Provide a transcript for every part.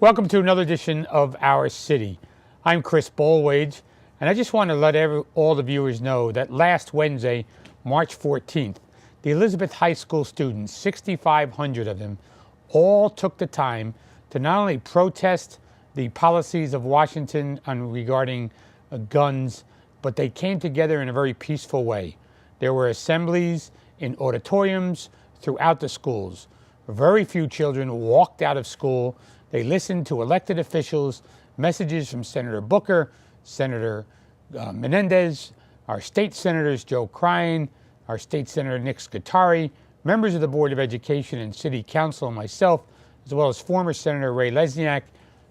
Welcome to another edition of Our City. I'm Chris Bolwage, and I just want to let all the viewers know that last Wednesday, March 14th, the Elizabeth High School students, 6,500 of them, all took the time to not only protest the policies of Washington regarding guns, but they came together in a very peaceful way. There were assemblies in auditoriums throughout the schools. Very few children walked out of school. They listened to elected officials, messages from Senator Booker, Senator Menendez, our state senators Joe Cryan, our state senator Nick Scutari, members of the Board of Education and City Council, and myself, as well as former Senator Ray Lesniak,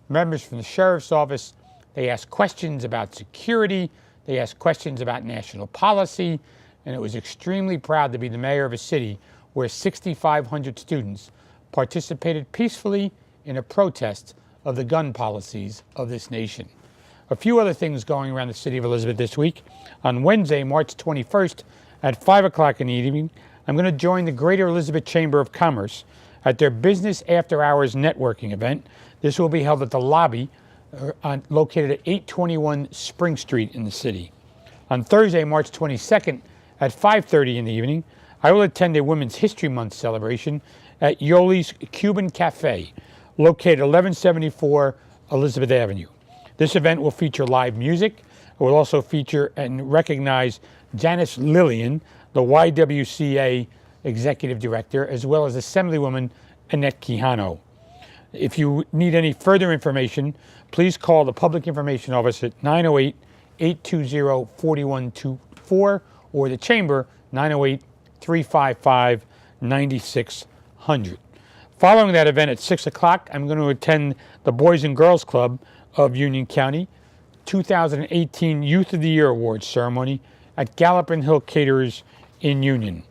members from the Sheriff's Office. They asked questions about security. They asked questions about national policy. And it was extremely proud to be the mayor of a city where 6,500 students participated peacefully in a protest of the gun policies of this nation. A few other things going around the city of Elizabeth this week. On Wednesday, March 21st at 5 o'clock in the evening, I'm going to join the Greater Elizabeth Chamber of Commerce at their Business After Hours networking event. This will be held at the lobby located at 821 Spring Street in the city. On Thursday, March 22nd at 5:30 in the evening, I will attend a Women's History Month celebration at Yoli's Cuban Cafe, located 1174 Elizabeth Avenue. This event will feature live music. It will also feature and recognize Janice Lillian, the YWCA Executive Director, as well as Assemblywoman Annette Quijano. If you need any further information, please call the Public Information Office at 908-820-4124 or the Chamber 908-355-9600. Following that event at 6 o'clock, I'm going to attend the Boys and Girls Club of Union County 2018 Youth of the Year Awards ceremony at Gallopin Hill Caterers in Union.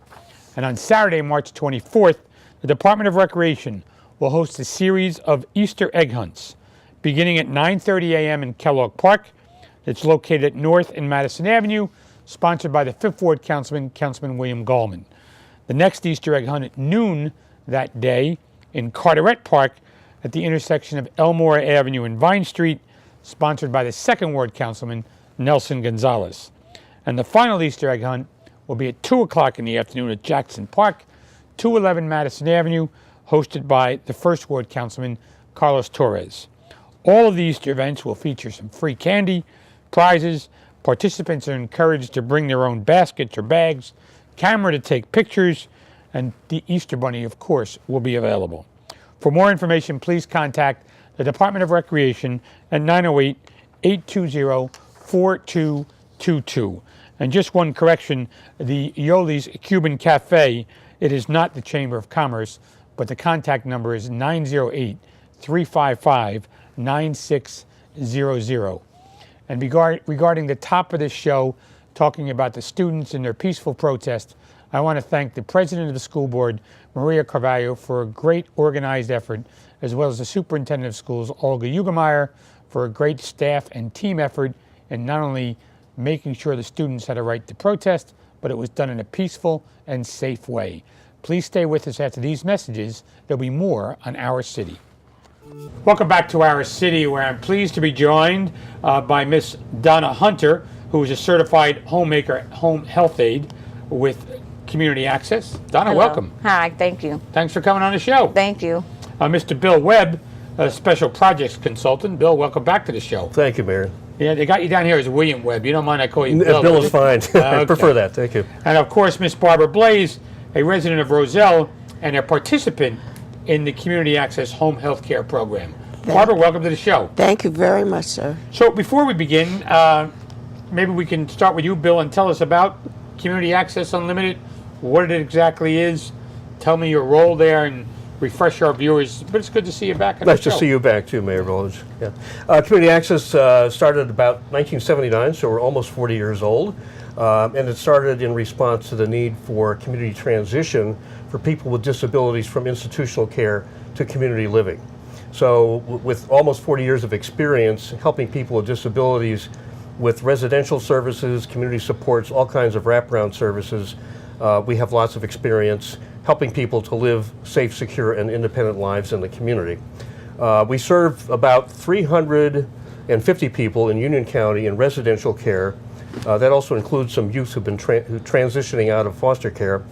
And on Saturday, March 24th, the Department of Recreation will host a series of Easter egg hunts beginning at 9:30 a.m. in Kellogg Park. It's located at North and Madison Avenue, sponsored by the 5th Ward Councilman William Gallman. The next Easter egg hunt at noon that day in Carteret Park at the intersection of Elmore Avenue and Vine Street, sponsored by the 2nd Ward Councilman Nelson Gonzalez. And the final Easter egg hunt will be at 2 o'clock in the afternoon at Jackson Park, 211 Madison Avenue, hosted by the 1st Ward Councilman Carlos Torres. All of the Easter events will feature some free candy, prizes. Participants are encouraged to bring their own baskets or bags, camera to take pictures, and the Easter Bunny, of course, will be available. For more information, please contact the Department of Recreation at 908-820-4222. And just one correction, the Yoli's Cuban Cafe, it is not the Chamber of Commerce, but the contact number is 908-355-9600. And regarding the top of this show, talking about the students and their peaceful protest, I want to thank the president of the school board, Maria Carvalho, for a great organized effort, as well as the superintendent of schools, Olga Ugemeyer, for a great staff and team effort in not only making sure the students had a right to protest, but it was done in a peaceful and safe way. Please stay with us after these messages. There'll be more on Our City. Welcome back to Our City, where I'm pleased to be joined by Miss Donna Hunter, who is a certified homemaker, home health aide with Community Access. Donna, Hello. Welcome. Hi, thank you. Thanks for coming on the show. Thank you. Mr. Bill Webb, a special projects consultant. Bill, welcome back to the show. Thank you, Mayor. Yeah, they got you down here as William Webb. You don't mind I call you Bill? Bill is fine. I Okay. prefer that. Thank you. And of course, Miss Barbara Blaze, a resident of Roselle and a participant in the Community Access Home Health Care Program. Barbara, welcome to the show. Thank you very much, sir. So before we begin, maybe we can start with you, Bill, and tell us about Community Access Unlimited, what it exactly is. Tell me your role there and refresh our viewers. But it's good to see you back on the show. Nice to see you back too, Mayor Village. Yeah. Community Access started about 1979, so we're almost 40 years old. And it started in response to the need for community transition for people with disabilities from institutional care to community living. So with almost 40 years of experience helping people with disabilities with residential services, community supports, all kinds of wraparound services, we have lots of experience helping people to live safe, secure, and independent lives in the community. We serve about 350 people in Union County in residential care. That also includes some youth who've been transitioning out of foster care.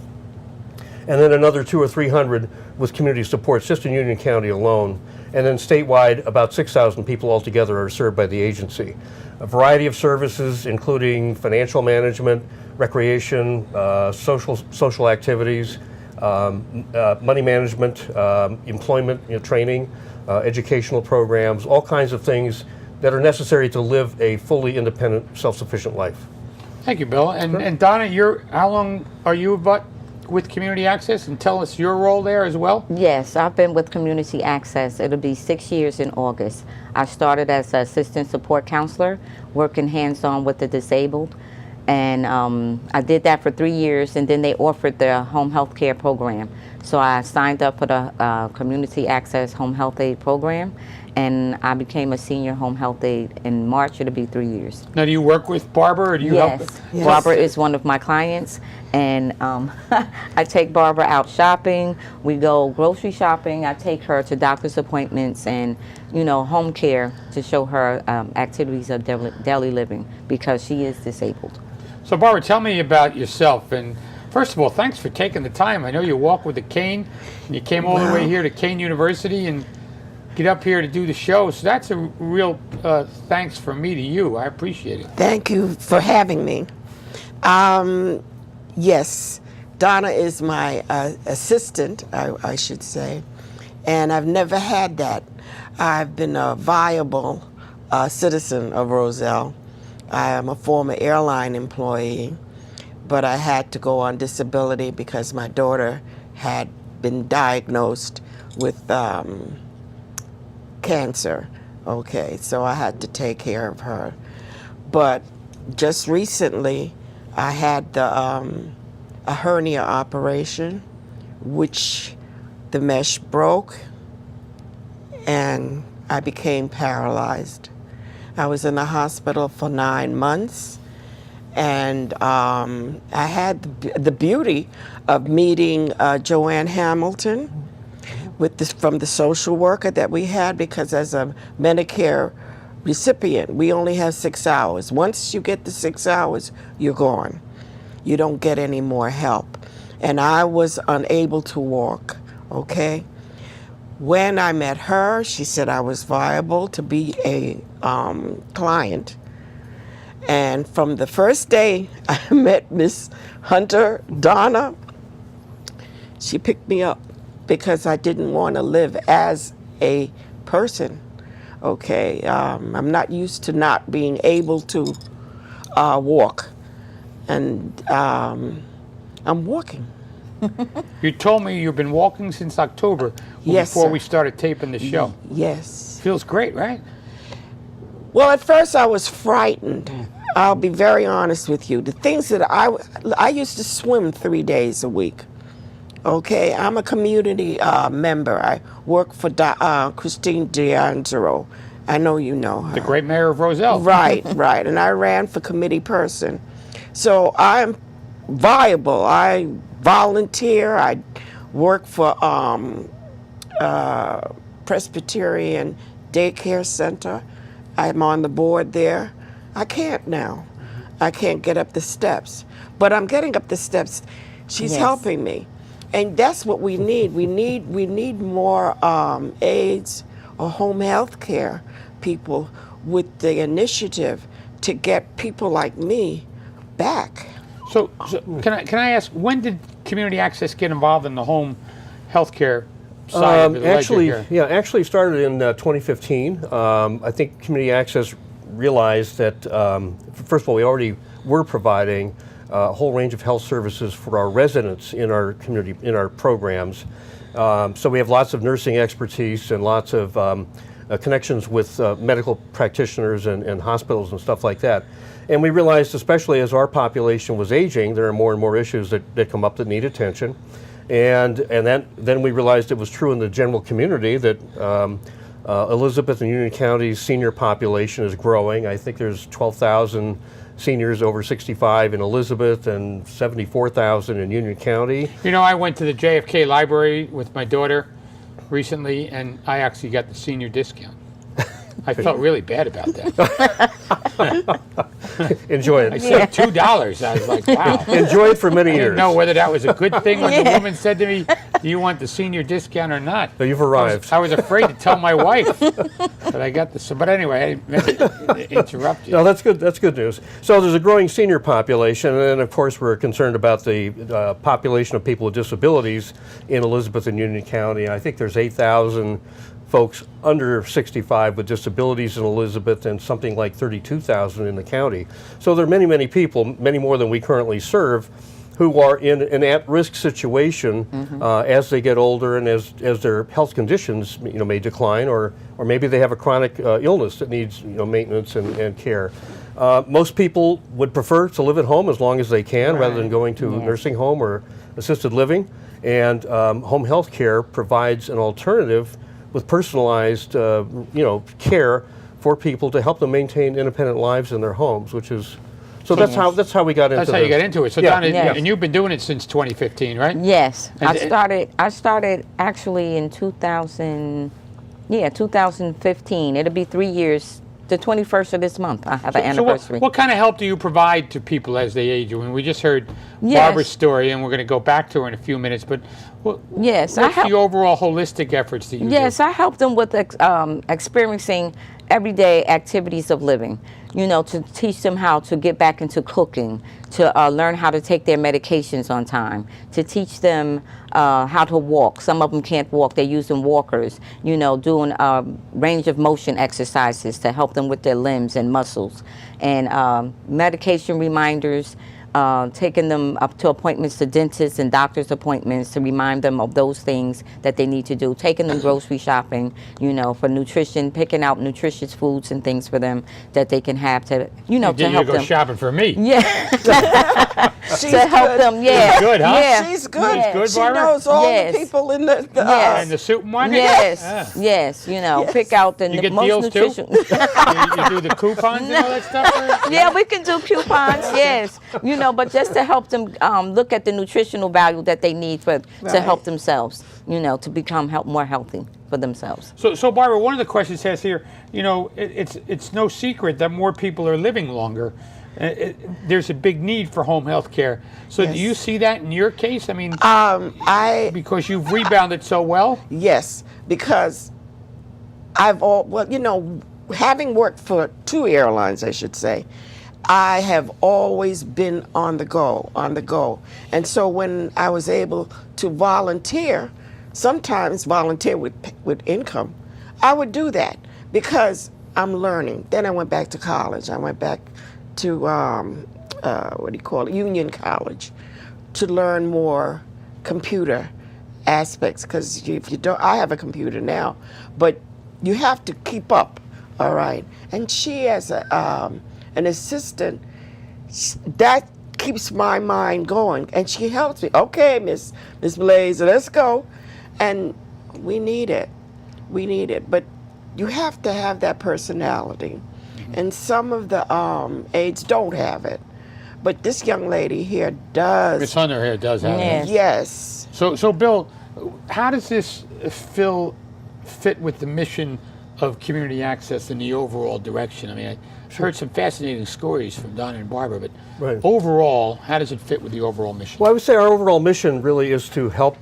And then another 200 or 300 with community supports just in Union County alone. And then statewide, about 6,000 people altogether are served by the agency. A variety of services, including financial management, recreation, social activities, money management, employment, training, educational programs, all kinds of things that are necessary to live a fully independent, self-sufficient life. Thank you, Bill. And Donna, how long are you with Community Access? And tell us your role there as well. Yes, I've been with Community Access. It'll be 6 years in August. I started as an assistant support counselor, working hands-on with the disabled. And I did that for 3 years, and then they offered the home health care program. So I signed up for the Community Access Home Health Aid program, and I became a senior home health aide. In March, it'll be 3 years. Now, do you work with Barbara, or do you help? Yes, Barbara is one of my clients, and I take Barbara out shopping. We go grocery shopping. I take her to doctor's appointments and, home care to show her activities of daily living because she is disabled. So, Barbara, tell me about yourself. And first of all, thanks for taking the time. I know you walk with a cane, and you came all the way here to Kean University and get up here to do the show. So that's a real thanks from me to you. I appreciate it. Thank you for having me. Yes, Donna is my assistant, I should say, and I've never had that. I've been a viable citizen of Roselle. I am a former airline employee, but I had to go on disability because my daughter had been diagnosed with cancer. Okay, so I had to take care of her. But just recently, I had a hernia operation, which the mesh broke, and I became paralyzed. I was in the hospital for 9 months, and I had the beauty of meeting Joanne Hamilton from the social worker that we had, because as a Medicare recipient, we only have 6 hours. Once you get the 6 hours, you're gone. You don't get any more help. And I was unable to walk, okay? When I met her, she said I was viable to be a client. And from the first day I met Miss Hunter, Donna, she picked me up because I didn't want to live as a person, okay? I'm not used to not being able to walk. And I'm walking. You told me you've been walking since October, Yes, before sir. we started taping the show. Yes. Feels great, right? Well, at first I was frightened. I'll be very honest with you. The things that I used to swim 3 days a week. Okay, I'm a community member. I work for Christine D'Angelo. I know you know her. The great mayor of Roselle. Right, right. And I ran for committee person. So I'm viable. I volunteer. I work for Presbyterian Daycare Center. I'm on the board there. I can't now. I can't get up the steps. But I'm getting up the steps. She's Yes. helping me. And that's what we need. We need more aides or home health care people with the initiative to get people like me back. So can I ask, when did Community Access get involved in the home healthcare side of the ledger here? Actually started in 2015. I think Community Access realized that, first of all, we already were providing a whole range of health services for our residents in our community, in our programs. So we have lots of nursing expertise and lots of connections with medical practitioners and hospitals and stuff like that. And we realized, especially as our population was aging, there are more and more issues that come up that need attention. And then we realized it was true in the general community that Elizabeth and Union County's senior population is growing. I think there's 12,000 seniors over 65 in Elizabeth and 74,000 in Union County. You know, I went to the JFK library with my daughter recently, and I actually got the senior discount. I felt really bad about that. Enjoy I it. saved $2. I was like, wow. Enjoy it for many I didn't years. know whether that was a good thing when the woman said to me, "Do you want the senior discount or not?" So you've arrived. I was afraid to tell my wife that I got this. But anyway, I didn't mean to interrupt you. No, that's good. That's good news. So there's a growing senior population, and then of course we're concerned about the population of people with disabilities in Elizabeth and Union County. I think there's 8,000 folks under 65 with disabilities in Elizabeth, and something like 32,000 in the county. So there are many, many people, many more than we currently serve, who are in an at-risk situation as they get older and as their health conditions may decline, or maybe they have a chronic illness that needs maintenance and care. Most people would prefer to live at home as long as they can, rather than going to a nursing home or assisted living. And home health care provides an alternative with personalized care for people to help them maintain independent lives in their homes, which is that's how we got into That's how you got into it. So Yeah. Donna, Yes. and you've been doing it since 2015, right? Yes, And I started actually in 2015. It'll be 3 years. The 21st of this month, I have an So anniversary. what kind of help do you provide to people as they age? I mean, we just heard Yes. Barbara's story, and we're going to go back to her in a few minutes. But Yes, I what's help. the overall holistic efforts that you Yes, do? I help them with experiencing everyday activities of living. To teach them how to get back into cooking, to learn how to take their medications on time, to teach them how to walk. Some of them can't walk; they're using walkers. Doing range of motion exercises to help them with their limbs and muscles, and medication reminders. Taking them up to appointments to dentists and doctor's appointments to remind them of those things that they need to do. Taking them grocery shopping, for nutrition, picking out nutritious foods and things for them that they can have to, to You help go them. shopping for me. Yeah, She's to help good. them. Yeah, Good, huh? Yeah. She's good. Yeah. Good, She Barbara? knows all Yes. the people in the Yes. And the supermarket? Yes, Yeah. yes. Pick out the You get most deals too? nutrition. you do the coupons and all that stuff? Yeah, we can do coupons, yes. But just to help them look at the nutritional value that they need to help themselves, to become more healthy for themselves. So Barbara, one of the questions has here, it's no secret that more people are living longer. There's a big need for home health care. So do you see that in your case? I mean, because you've rebounded so well? Yes, because having worked for 2 airlines, I should say, I have always been on the go. And so when I was able to volunteer, sometimes volunteer with income, I would do that because I'm learning. Then I went back to college. I went back to, Union College, to learn more computer aspects, because if you don't, I have a computer now, but you have to keep up, all right? And she, as an assistant, that keeps my mind going, and she helps me. Okay, Miss Blaze, let's go. And we need it, but you have to have that personality. And some of the aides don't have it, but this young lady here does. Miss Hunter here does have Yes. that. Yes. So Bill, how does this fit with the mission of community access in the overall direction? I mean, I heard some fascinating stories from Donna and Barbara, but Right. overall, how does it fit with the overall mission? Well, I would say our overall mission really is to help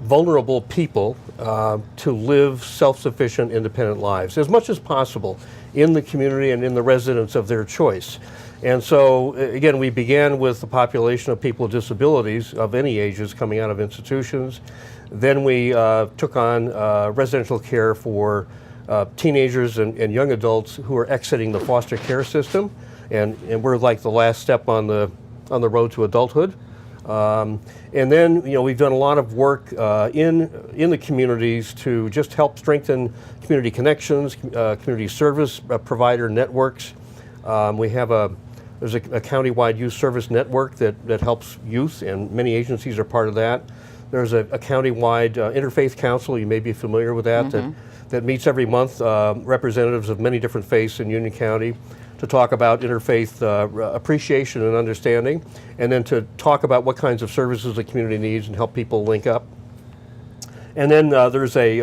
vulnerable people to live self-sufficient, independent lives as much as possible in the community and in the residence of their choice. And so, again, we began with the population of people with disabilities of any ages coming out of institutions. Then we took on residential care for teenagers and young adults who are exiting the foster care system, and we're like the last step on the road to adulthood. And then, we've done a lot of work in the communities to just help strengthen community connections, community service provider networks. There's a county-wide youth service network that helps youth, and many agencies are part of that. There's a county-wide interfaith council, you may be familiar with that, that meets every month, representatives of many different faiths in Union County, to talk about interfaith appreciation and understanding, and then to talk about what kinds of services the community needs and help people link up. And then there's a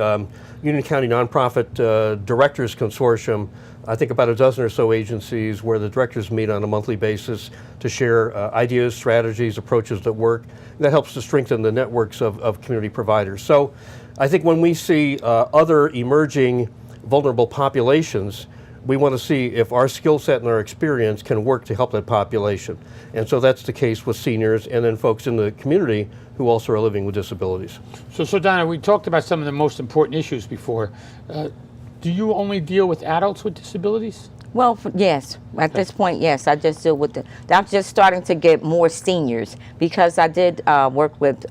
Union County Nonprofit Directors Consortium, I think about a dozen or so agencies where the directors meet on a monthly basis to share ideas, strategies, approaches that work. That helps to strengthen the networks of community providers. So I think when we see other emerging vulnerable populations, we want to see if our skill set and our experience can work to help that population. And so that's the case with seniors and then folks in the community who also are living with disabilities. So Donna, we talked about some of the most important issues before. Do you only deal with adults with disabilities? Well, yes. At this point, yes. I just deal with I'm just starting to get more seniors because I did work with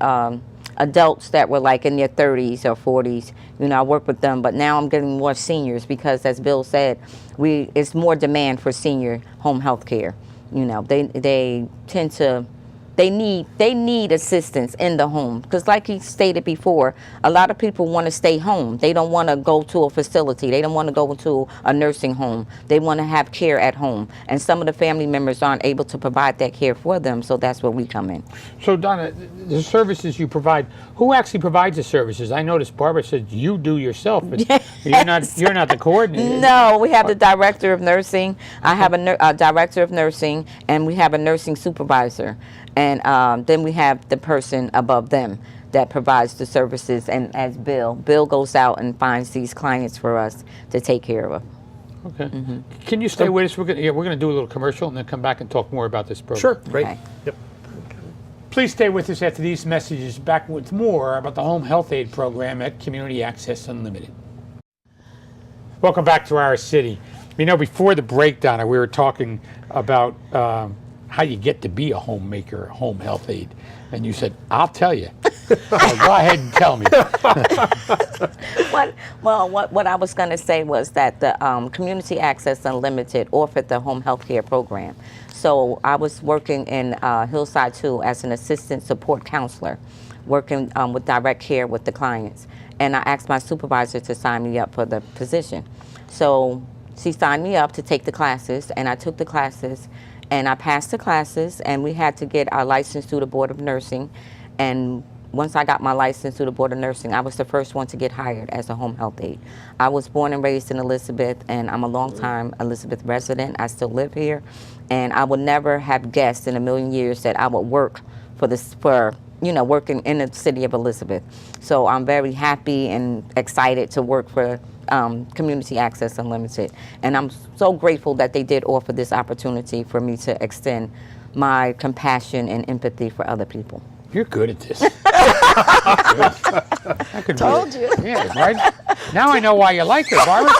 adults that were like in their 30s or 40s. You know, I work with them, but now I'm getting more seniors because, as Bill said, it's more demand for senior home health care. You know, they tend to. They need assistance in the home because, like he stated before, a lot of people want to stay home. They don't want to go to a facility. They don't want to go to a nursing home. They want to have care at home, and some of the family members aren't able to provide that care for them. So that's where we come in. So Donna, the services you provide, who actually provides the services? I noticed Barbara said you do yourself, but you're not the coordinator. No, we have the director of nursing. I have a director of nursing, and we have a nursing supervisor. And then we have the person above them that provides the services. And as Bill goes out and finds these clients for us to take care of. Okay. Can you stay with us? We're going to do a little commercial and then come back and talk more about this program. Sure, great. Okay. Yep. Please stay with us after these messages, back with more about the Home Health Aid Program at Community Access Unlimited. Welcome back to our city. You know, before the break, Donna, we were talking about how you get to be a homemaker, a home health aide. And you said, I'll tell you. So go ahead and tell me. What I was going to say was that the Community Access Unlimited offered the home health care program. So I was working in Hillside 2 as an assistant support counselor, working with direct care with the clients. And I asked my supervisor to sign me up for the position. So she signed me up to take the classes, and I took the classes. And I passed the classes, and we had to get our license through the Board of Nursing. And once I got my license through the Board of Nursing, I was the first one to get hired as a home health aide. I was born and raised in Elizabeth, and I'm a longtime Elizabeth resident. I still live here, and I would never have guessed in a million years that I would work working in the city of Elizabeth. So I'm very happy and excited to work for Community Access Unlimited. And I'm so grateful that they did offer this opportunity for me to extend my compassion and empathy for other people. You're good at this. I could Told you. Yeah, right? Now I know why you like her, Barbara.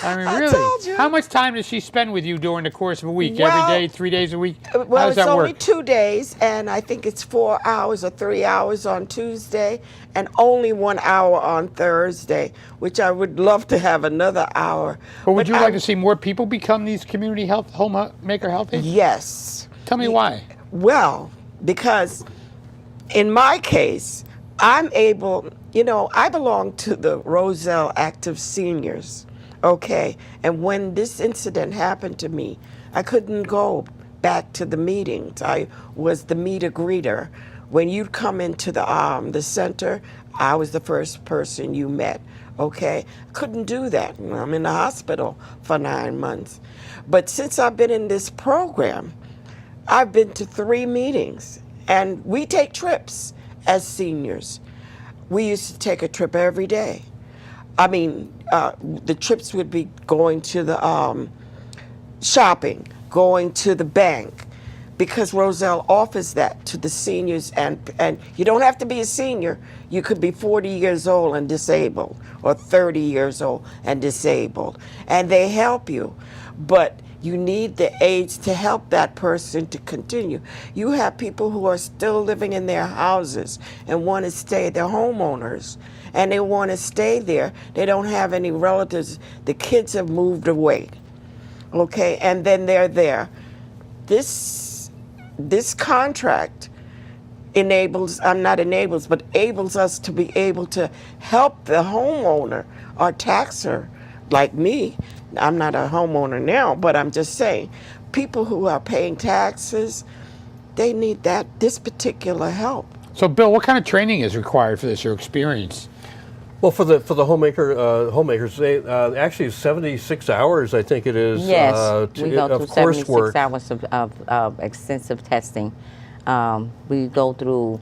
I mean, really. told you. How much time does she spend with you during the course of a week? Well, Every day, 3 days a week? How Well, does it's that only work? 2 days, and I think it's 4 hours or 3 hours on Tuesday, and only 1 hour on Thursday, which I would love to have another hour. But would you I- like to see more people become these community health homemaker health aides? Yes. Tell me why. Well, because in my case, I'm able, I belong to the Roselle Active Seniors, okay? And when this incident happened to me, I couldn't go back to the meetings. I was the meet-a-greeter. When you'd come into the center, I was the first person you met, okay? Couldn't do that. I'm in the hospital for 9 months. But since I've been in this program, I've been to 3 meetings, and we take trips as seniors. We used to take a trip every day. I mean, the trips would be going to the shopping, going to the bank, because Roselle offers that to the seniors, and you don't have to be a senior. You could be 40 years old and disabled, or 30 years old and disabled, and they help you. But you need the aides to help that person to continue. You have people who are still living in their houses and want to stay, they're homeowners, and they want to stay there. They don't have any relatives. The kids have moved away, okay, and then they're there. This contract enables, but enables us to be able to help the homeowner or taxer like me. I'm not a homeowner now, but I'm just saying, people who are paying taxes, they need this particular help. So, Bill, what kind of training is required for this, or experience? Well, for the homemakers, they actually 76 hours, I think it is. Yes, we go of through 76 coursework. hours of extensive testing. We go through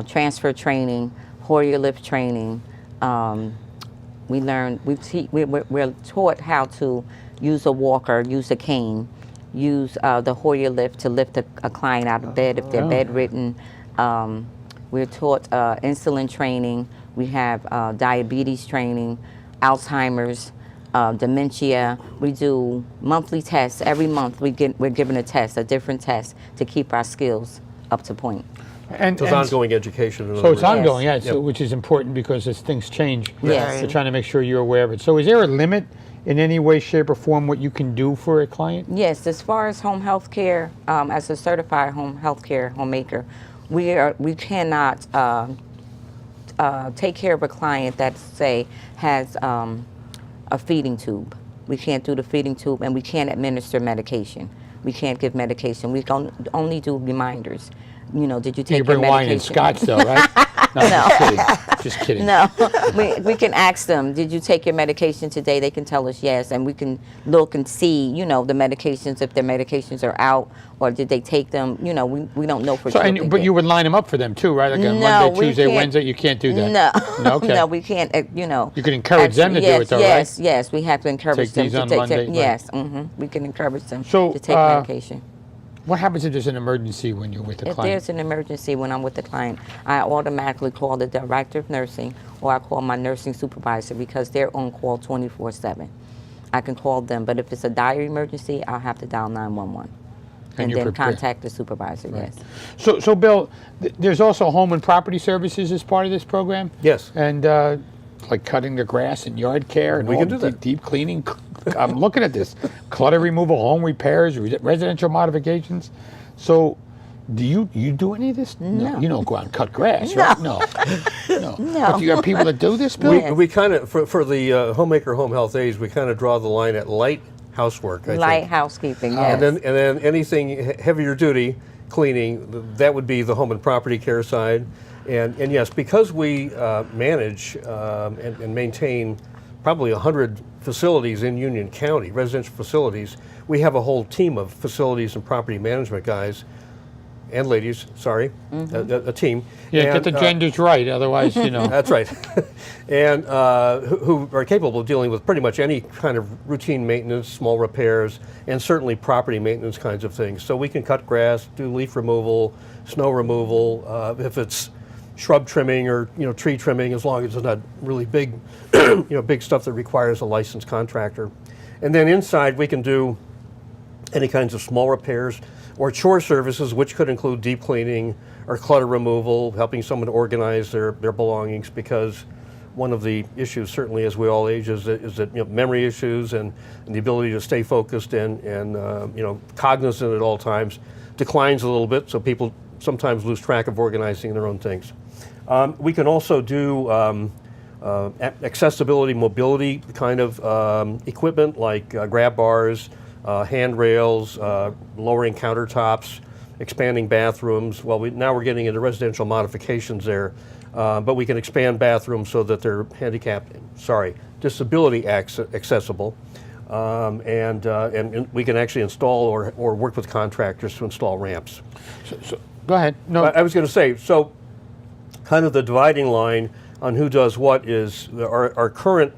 transfer training, Hoyer lift training. We're taught how to use a walker, use a cane, use the Hoyer lift to lift a client out of bed if they're bedridden. We're taught insulin training. We have diabetes training, Alzheimer's, dementia. We do monthly tests. Every month we're given a test, a different test, to keep our skills up to point. And, So it's ongoing education. in so other it's words. ongoing, yeah, so, Yep. which is important because as things change, Yes. they're trying to make sure you're aware of it. So is there a limit in any way, shape, or form what you can do for a client? Yes, as far as home health care, as a certified home health care homemaker, we cannot take care of a client that, say, has a feeding tube. We can't do the feeding tube, and we can't administer medication. We can't give medication. We can only do reminders. You know, did you take You bring your wine medication? and scotch, though, right? No, just kidding. Just kidding. No, we can ask them, did you take your medication today? They can tell us yes, and we can look and see, you know, the medications, if their medications are out, or did they take them, you know, we don't know for So, sure. if they but did. you would line them up for them too, right? Like on No, Monday, we Tuesday, can't. Wednesday, you can't do that. No, No, okay. no, we can't, you know. You can encourage them to do yes, it, though, yes, right? Yes, we have to encourage Take them these to on take Monday, them. right. Yes, we can encourage them So, to take medication. What happens if there's an emergency when you're with the If client? there's an emergency when I'm with the client, I automatically call the director of nursing, or I call my nursing supervisor, because they're on call 24/7. I can call them, but if it's a dire emergency, I'll have to dial 911 and you're then prepared. contact the supervisor. Yes. So Bill, there's also home and property services as part of this program? Yes. And like cutting the grass and yard care and We all can do that. deep cleaning. I'm looking at this. Clutter removal, home repairs, residential modifications. So do you do any of this? No. You don't go out and cut grass, right? No. No. But you got people that do this, Bill? We kind of, for the homemaker home health aides, we kind of draw the line at light housework, I Light think. housekeeping. Yes. And then anything heavier duty cleaning, that would be the home and property care side. And yes, because we manage and maintain probably 100 facilities in Union County, residential facilities, we have a whole team of facilities and property management guys and ladies, sorry, a team. Yeah, And, get the genders right, otherwise, you know. That's right. And who are capable of dealing with pretty much any kind of routine maintenance, small repairs, and certainly property maintenance kinds of things. So we can cut grass, do leaf removal, snow removal, if it's shrub trimming or tree trimming, as long as it's not really big, big stuff that requires a licensed contractor. And then inside we can do any kinds of small repairs or chore services, which could include deep cleaning or clutter removal, helping someone to organize their belongings, because one of the issues, certainly as we all age, is that memory issues and the ability to stay focused and cognizant at all times declines a little bit, so people sometimes lose track of organizing their own things. We can also do accessibility, mobility kind of equipment, like grab bars, handrails, lowering countertops, expanding bathrooms. Well, now we're getting into residential modifications there, but we can expand bathrooms so that they're disability accessible, and we can actually install or work with contractors to install ramps. So, go ahead. No. I was going to say, so kind of the dividing line on who does what is our current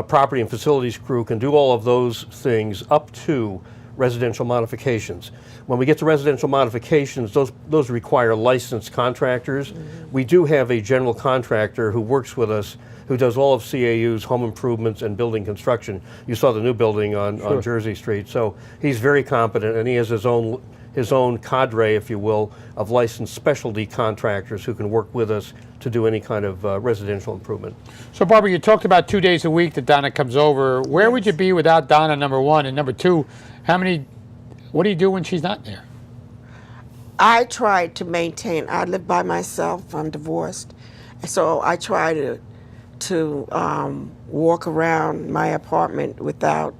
property and facilities crew can do all of those things up to residential modifications. When we get to residential modifications, those require licensed contractors. We do have a general contractor who works with us, who does all of CAU's home improvements and building construction. You saw the new building on Jersey Street. So he's very competent, and he has his own cadre, if you will, of licensed specialty contractors who can work with us to do any kind of residential improvement. So, Barbara, you talked about 2 days a week that Donna comes over. Where would you be without Donna, number one? And number two, what do you do when she's not there? I try to maintain. I live by myself. I'm divorced, so I try to walk around my apartment without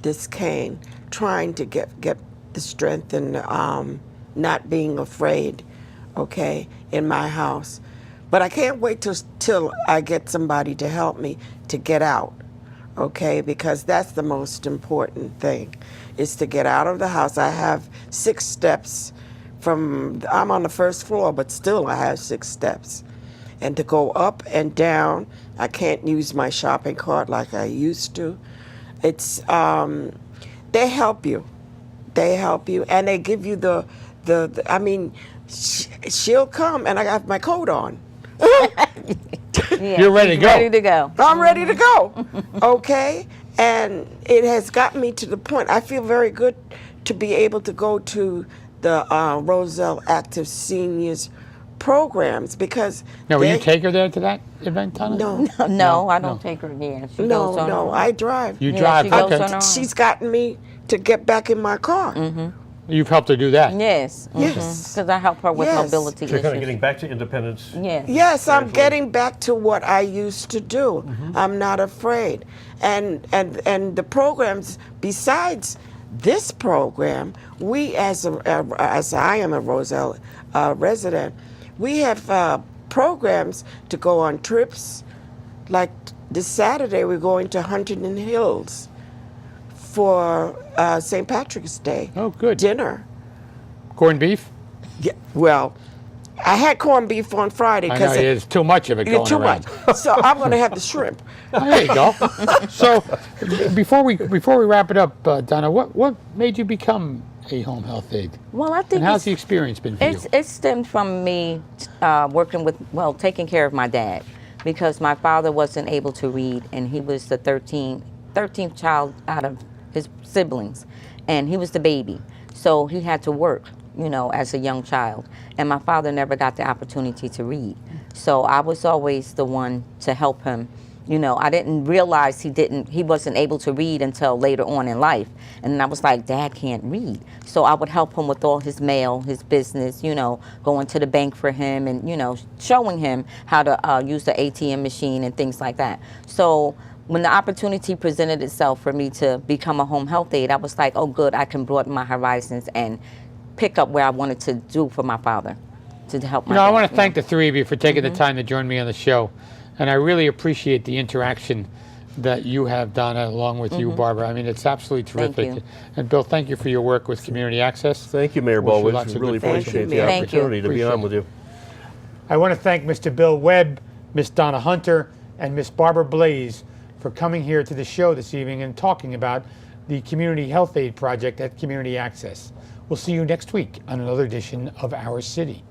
this cane, trying to get the strength and not being afraid okay, in my house. But I can't wait till I get somebody to help me to get out, okay, because that's the most important thing, is to get out of the house. I have 6 steps I'm on the first floor, but still I have 6 steps. And to go up and down, I can't use my shopping cart like I used to. It's, they help you. They help you, and they give you I mean, she'll come, and I got my coat on. Yeah, You're ready to she's go. Ready to go. I'm ready to go, okay? And it has gotten me to the point, I feel very good to be able to go to the Roselle Active Seniors programs, because Now, will you they- take her there to that event, Donna? No, No, I don't take her there. She goes on her no, own. I drive. You Yeah, drive. she goes Okay. on her own. She's gotten me to get back in my car. You've helped her do that. Yes. Yes. Because I help her with Yes. mobility So you're kind of issues. getting back to independence. Yes. Yes, I'm getting back to what I used to do. I'm not afraid. And the programs, besides this program, we as I am a Roselle resident, we have programs to go on trips. Like this Saturday, we're going to Huntington Hills for St. Patrick's Day. Oh, good. Dinner. Corned beef? Yeah, well, I had corned beef on Friday I know because there's too much of it going too around. much. So I'm going to have the shrimp. There you go. So, before we wrap it up, Donna, what made you become a home health aide? Well, I think And how's it's- the experience been for you? It stemmed from me working with, taking care of my dad, because my father wasn't able to read, and he was the 13th child out of his siblings, and he was the baby. So he had to work, as a young child. And my father never got the opportunity to read. So I was always the one to help him. I didn't realize he wasn't able to read until later on in life. And I was like, Dad can't read. So I would help him with all his mail, his business, going to the bank for him and, showing him how to use the ATM machine and things like that. So when the opportunity presented itself for me to become a home health aide, I was like, oh, good, I can broaden my horizons and pick up where I wanted to do for my father, to help my I dad, want to thank the three of you for taking the time to join me on the show. And I really appreciate the interaction that you have, Donna, along with you, Barbara. I mean, it's absolutely Thank terrific. you. And Bill, thank you for your work with Community Access. Thank you, Mayor Wish you Baldwin. lots of Really good fortune. appreciate the Thank you. opportunity to be Appreciate on it. with you. I want to thank Mr. Bill Webb, Miss Donna Hunter, and Miss Barbara Blaze for coming here to the show this evening and talking about the Community Health Aid Project at Community Access. We'll see you next week on another edition of Our City.